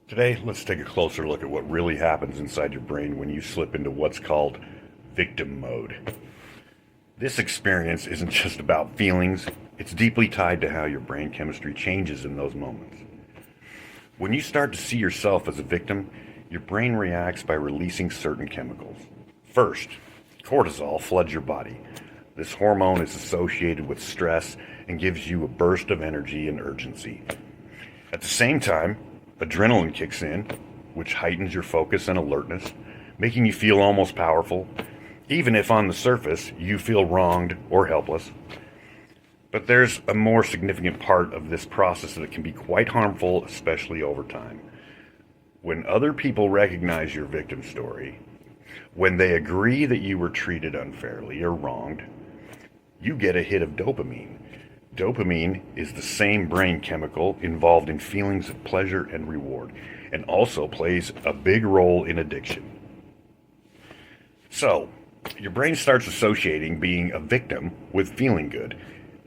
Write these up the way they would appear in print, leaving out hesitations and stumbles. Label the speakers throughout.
Speaker 1: Today, let's take a closer look at what really happens inside your brain when you slip into what's called victim mode. This experience isn't just about feelings, it's deeply tied to how your brain chemistry changes in those moments. When you start to see yourself as a victim, your brain reacts by releasing certain chemicals. First, cortisol floods your body. This hormone is associated with stress and gives you a burst of energy and urgency. At the same time, adrenaline kicks in, which heightens your focus and alertness, making you feel almost powerful, even if on the surface you feel wronged or helpless. But there's a more significant part of this process that can be quite harmful, especially over time. When other people recognize your victim story, when they agree that you were treated unfairly or wronged, you get a hit of dopamine. Dopamine is the same brain chemical involved in feelings of pleasure and reward, and also plays a big role in addiction. So, your brain starts associating being a victim with feeling good,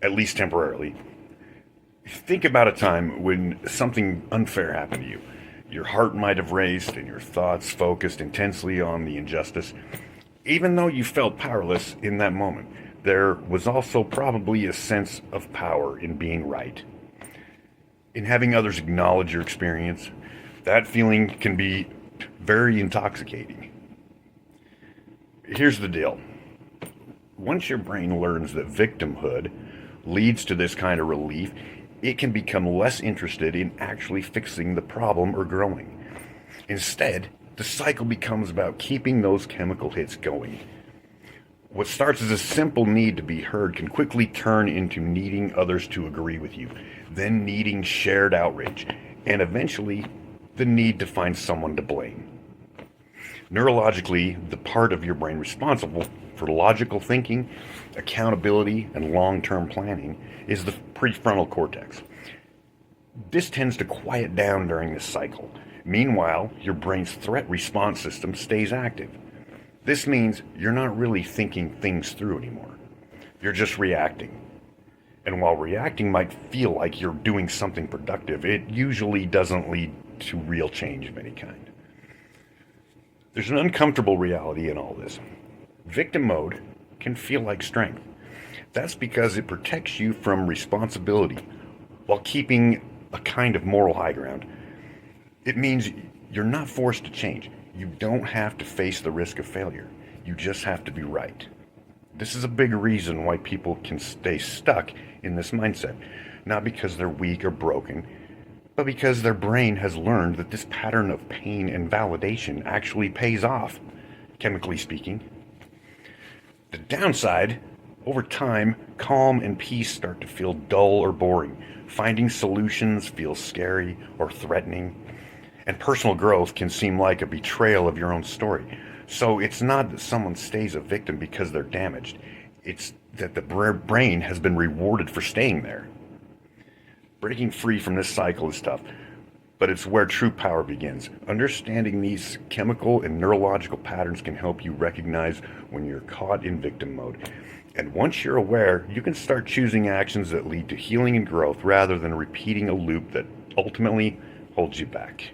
Speaker 1: at least temporarily. Think about a time when something unfair happened to you. Your heart might have raced and your thoughts focused intensely on the injustice. Even though you felt powerless in that moment, there was also probably a sense of power in being right. In having others acknowledge your experience, that feeling can be very intoxicating. Here's the deal. Once your brain learns that victimhood leads to this kind of relief, it can become less interested in actually fixing the problem or growing. Instead, the cycle becomes about keeping those chemical hits going. What starts as a simple need to be heard can quickly turn into needing others to agree with you, then needing shared outrage, and eventually the need to find someone to blame. Neurologically, the part of your brain responsible for logical thinking, accountability, and long-term planning is the prefrontal cortex. This tends to quiet down during this cycle. Meanwhile, your brain's threat response system stays active. This means you're not really thinking things through anymore. You're just reacting. And while reacting might feel like you're doing something productive, it usually doesn't lead to real change of any kind. There's an uncomfortable reality in all this. Victim mode can feel like strength. That's because it protects you from responsibility while keeping a kind of moral high ground. It means you're not forced to change. You don't have to face the risk of failure. You just have to be right. This is a big reason why people can stay stuck in this mindset. Not because they're weak or broken, but because their brain has learned that this pattern of pain and validation actually pays off, chemically speaking. The downside, over time, calm and peace start to feel dull or boring. Finding solutions feels scary or threatening. And personal growth can seem like a betrayal of your own story. So it's not that someone stays a victim because they're damaged. It's that the brain has been rewarded for staying there. Breaking free from this cycle is tough, but it's where true power begins. Understanding these chemical and neurological patterns can help you recognize when you're caught in victim mode. And once you're aware, you can start choosing actions that lead to healing and growth rather than repeating a loop that ultimately holds you back.